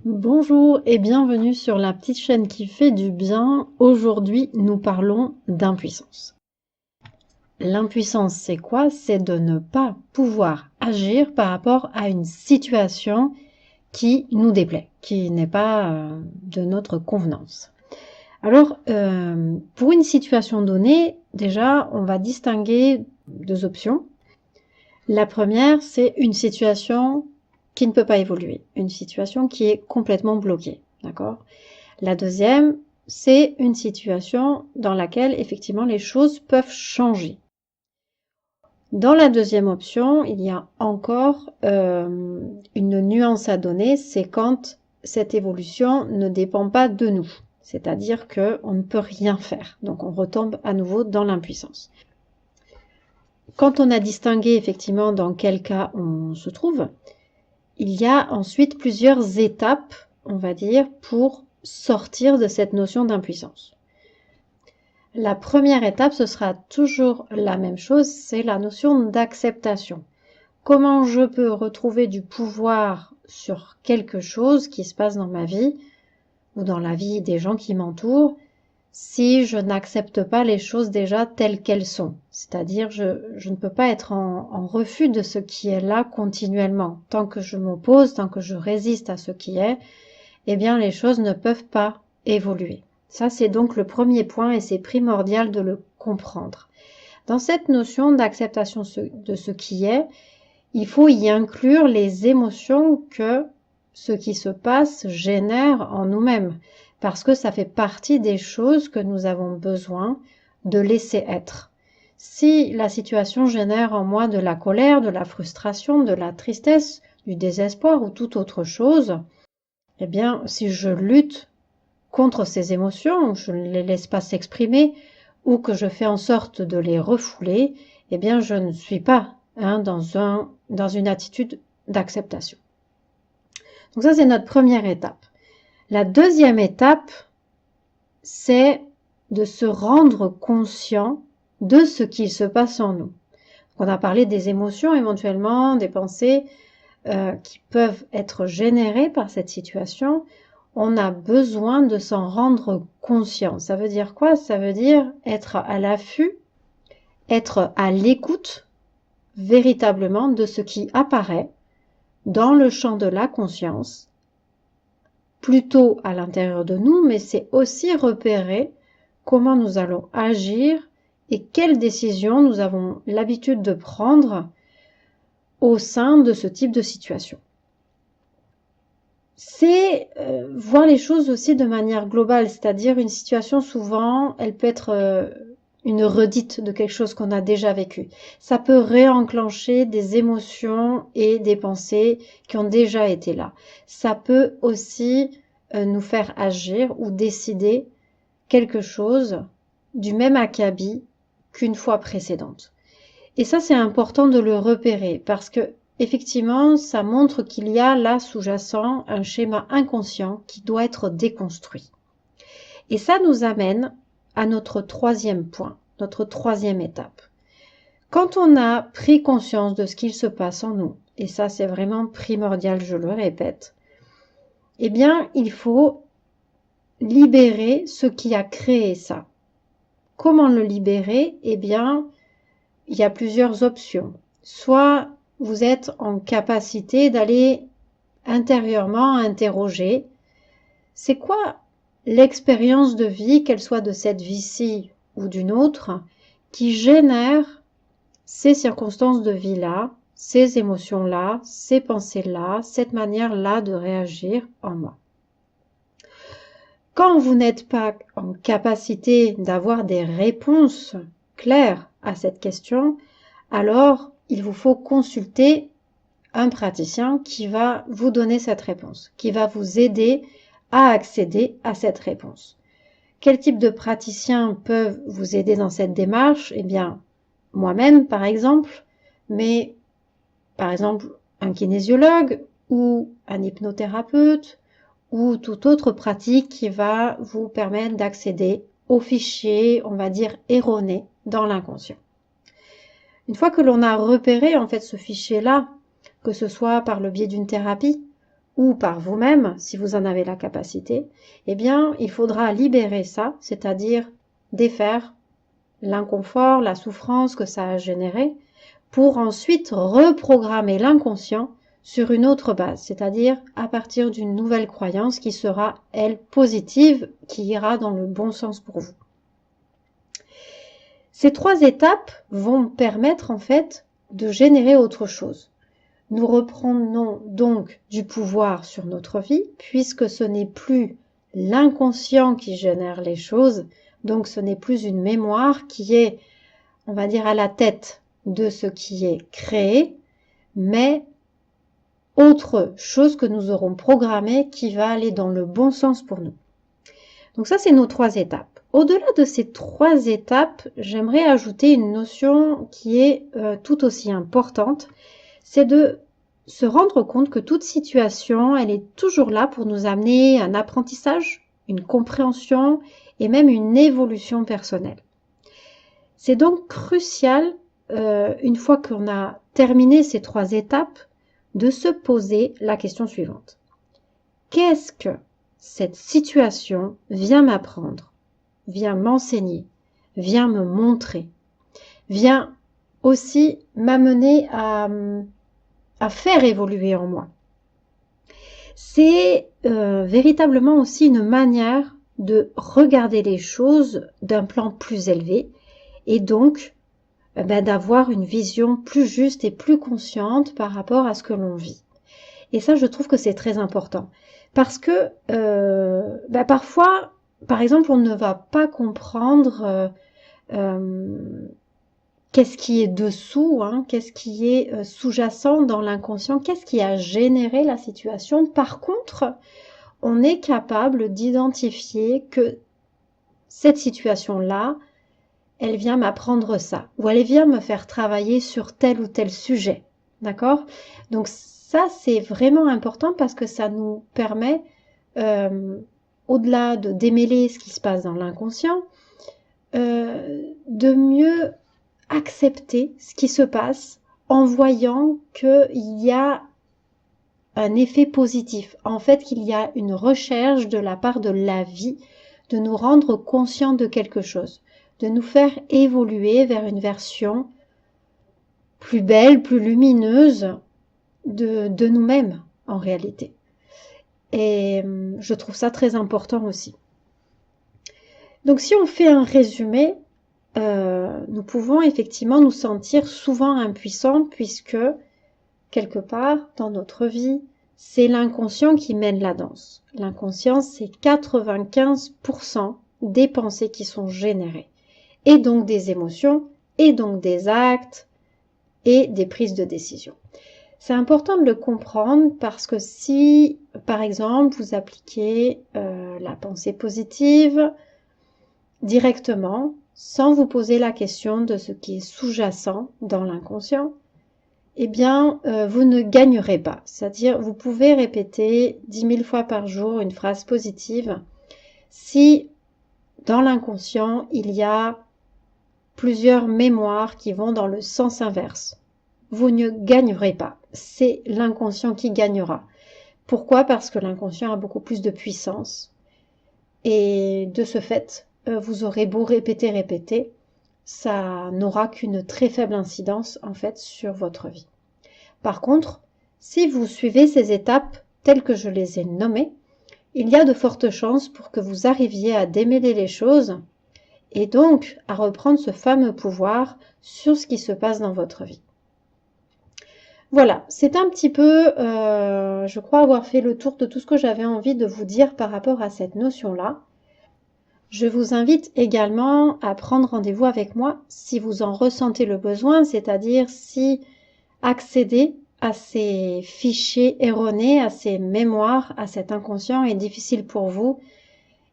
Bonjour et bienvenue sur la petite chaîne qui fait du bien. Aujourd'hui, nous parlons d'impuissance. L'impuissance, c'est quoi? C'est de ne pas pouvoir agir par rapport à une situation qui nous déplaît, qui n'est pas de notre convenance. Alors, pour une situation donnée, déjà, on va distinguer deux options. La première, c'est une situation qui ne peut pas évoluer, une situation qui est complètement bloquée, d'accord? La deuxième, c'est une situation dans laquelle effectivement les choses peuvent changer. Dans la deuxième option, il y a encore une nuance à donner, c'est quand cette évolution ne dépend pas de nous, c'est-à-dire qu'on ne peut rien faire, donc on retombe à nouveau dans l'impuissance. Quand on a distingué effectivement dans quel cas on se trouve, il y a ensuite plusieurs étapes, on va dire, pour sortir de cette notion d'impuissance. La première étape, ce sera toujours la même chose, c'est la notion d'acceptation. Comment je peux retrouver du pouvoir sur quelque chose qui se passe dans ma vie ou dans la vie des gens qui m'entourent si je n'accepte pas les choses déjà telles qu'elles sont. C'est-à-dire, je ne peux pas être en refus de ce qui est là continuellement. Tant que je m'oppose, tant que je résiste à ce qui est, eh bien, les choses ne peuvent pas évoluer. Ça, c'est donc le premier point et c'est primordial de le comprendre. Dans cette notion d'acceptation de ce qui est, il faut y inclure les émotions que ce qui se passe génère en nous-mêmes, parce que ça fait partie des choses que nous avons besoin de laisser être. Si la situation génère en moi de la colère, de la frustration, de la tristesse, du désespoir ou toute autre chose, eh bien, si je lutte contre ces émotions, je ne les laisse pas s'exprimer ou que je fais en sorte de les refouler, eh bien, je ne suis pas dans une attitude d'acceptation. Donc ça, c'est notre première étape. La deuxième étape, c'est de se rendre conscient de ce qu'il se passe en nous. On a parlé des émotions éventuellement, des pensées qui peuvent être générées par cette situation. On a besoin de s'en rendre conscient. Ça veut dire quoi? Ça veut dire être à l'affût, être à l'écoute véritablement de ce qui apparaît dans le champ de la conscience, plutôt à l'intérieur de nous, mais c'est aussi repérer comment nous allons agir et quelles décisions nous avons l'habitude de prendre au sein de ce type de situation. C'est voir les choses aussi de manière globale, c'est-à-dire une situation souvent, elle peut être une redite de quelque chose qu'on a déjà vécu. Ça peut réenclencher des émotions et des pensées qui ont déjà été là. Ça peut aussi nous faire agir ou décider quelque chose du même acabit qu'une fois précédente. Et ça, c'est important de le repérer parce que effectivement, ça montre qu'il y a là sous-jacent un schéma inconscient qui doit être déconstruit. Et ça nous amène à notre troisième point, notre troisième étape. Quand on a pris conscience de ce qu'il se passe en nous, et ça c'est vraiment primordial, je le répète, eh bien, il faut libérer ce qui a créé ça. Comment le libérer? Eh bien, il y a plusieurs options. Soit vous êtes en capacité d'aller intérieurement interroger c'est quoi l'expérience de vie, qu'elle soit de cette vie-ci ou d'une autre, qui génère ces circonstances de vie-là, ces émotions-là, ces pensées-là, cette manière-là de réagir en moi. Quand vous n'êtes pas en capacité d'avoir des réponses claires à cette question, alors il vous faut consulter un praticien qui va vous donner cette réponse, qui va vous aider à accéder à cette réponse. Quel type de praticiens peuvent vous aider dans cette démarche? Eh bien, moi-même par exemple, mais par exemple un kinésiologue ou un hypnothérapeute ou toute autre pratique qui va vous permettre d'accéder aux fichiers, on va dire, erronés dans l'inconscient. Une fois que l'on a repéré en fait ce fichier-là, que ce soit par le biais d'une thérapie ou par vous-même, si vous en avez la capacité, eh bien, il faudra libérer ça, c'est-à-dire défaire l'inconfort, la souffrance que ça a généré, pour ensuite reprogrammer l'inconscient sur une autre base, c'est-à-dire à partir d'une nouvelle croyance qui sera, elle, positive, qui ira dans le bon sens pour vous. Ces 3 étapes vont permettre en fait de générer autre chose. Nous reprenons donc du pouvoir sur notre vie, puisque ce n'est plus l'inconscient qui génère les choses, donc ce n'est plus une mémoire qui est, on va dire, à la tête de ce qui est créé, mais autre chose que nous aurons programmé qui va aller dans le bon sens pour nous. Donc ça, c'est nos 3 étapes. Au-delà de ces 3 étapes, j'aimerais ajouter une notion qui est tout aussi importante, c'est de se rendre compte que toute situation, elle est toujours là pour nous amener un apprentissage, une compréhension et même une évolution personnelle. C'est donc crucial, une fois qu'on a terminé ces 3 étapes, de se poser la question suivante. Qu'est-ce que cette situation vient m'apprendre, vient m'enseigner, vient me montrer, vient aussi m'amener à faire évoluer en moi? C'est véritablement aussi une manière de regarder les choses d'un plan plus élevé et donc d'avoir une vision plus juste et plus consciente par rapport à ce que l'on vit. Et ça, je trouve que c'est très important. Parce que parfois, par exemple, on ne va pas comprendre qu'est-ce qui est dessous, qu'est-ce qui est sous-jacent dans l'inconscient, qu'est-ce qui a généré la situation. Par contre, on est capable d'identifier que cette situation-là, elle vient m'apprendre ça, ou elle vient me faire travailler sur tel ou tel sujet, d'accord? Donc ça, c'est vraiment important parce que ça nous permet, au-delà de démêler ce qui se passe dans l'inconscient, de mieux accepter ce qui se passe en voyant qu'il y a un effet positif. En fait, qu'il y a une recherche de la part de la vie de nous rendre conscients de quelque chose, de nous faire évoluer vers une version plus belle, plus lumineuse de nous-mêmes en réalité. Et je trouve ça très important aussi. Donc si on fait un résumé, nous pouvons effectivement nous sentir souvent impuissants puisque quelque part dans notre vie, c'est l'inconscient qui mène la danse. L'inconscient, c'est 95% des pensées qui sont générées, et donc des émotions, et donc des actes, et des prises de décision. C'est important de le comprendre parce que si, par exemple, vous appliquez la pensée positive directement, sans vous poser la question de ce qui est sous-jacent dans l'inconscient, eh bien, vous ne gagnerez pas. C'est-à-dire, vous pouvez répéter 10 000 fois par jour une phrase positive. Si, dans l'inconscient, il y a plusieurs mémoires qui vont dans le sens inverse, vous ne gagnerez pas. C'est l'inconscient qui gagnera. Pourquoi? Parce que l'inconscient a beaucoup plus de puissance. Et de ce fait, vous aurez beau répéter, ça n'aura qu'une très faible incidence en fait sur votre vie. Par contre, si vous suivez ces étapes telles que je les ai nommées, il y a de fortes chances pour que vous arriviez à démêler les choses et donc à reprendre ce fameux pouvoir sur ce qui se passe dans votre vie. Voilà, c'est un petit peu, je crois avoir fait le tour de tout ce que j'avais envie de vous dire par rapport à cette notion-là. Je vous invite également à prendre rendez-vous avec moi si vous en ressentez le besoin, c'est-à-dire si accéder à ces fichiers erronés, à ces mémoires, à cet inconscient est difficile pour vous.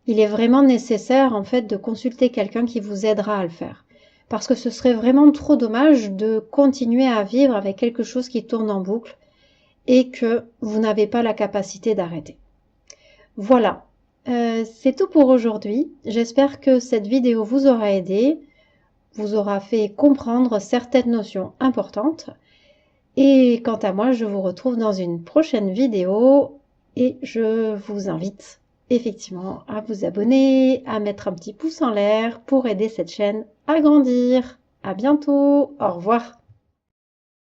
Il est vraiment nécessaire en fait de consulter quelqu'un qui vous aidera à le faire. Parce que ce serait vraiment trop dommage de continuer à vivre avec quelque chose qui tourne en boucle et que vous n'avez pas la capacité d'arrêter. Voilà, c'est tout pour aujourd'hui. J'espère que cette vidéo vous aura aidé, vous aura fait comprendre certaines notions importantes. Et quant à moi, je vous retrouve dans une prochaine vidéo Et je vous invite effectivement à vous abonner, à mettre un petit pouce en l'air pour aider cette chaîne à grandir. À bientôt, au revoir.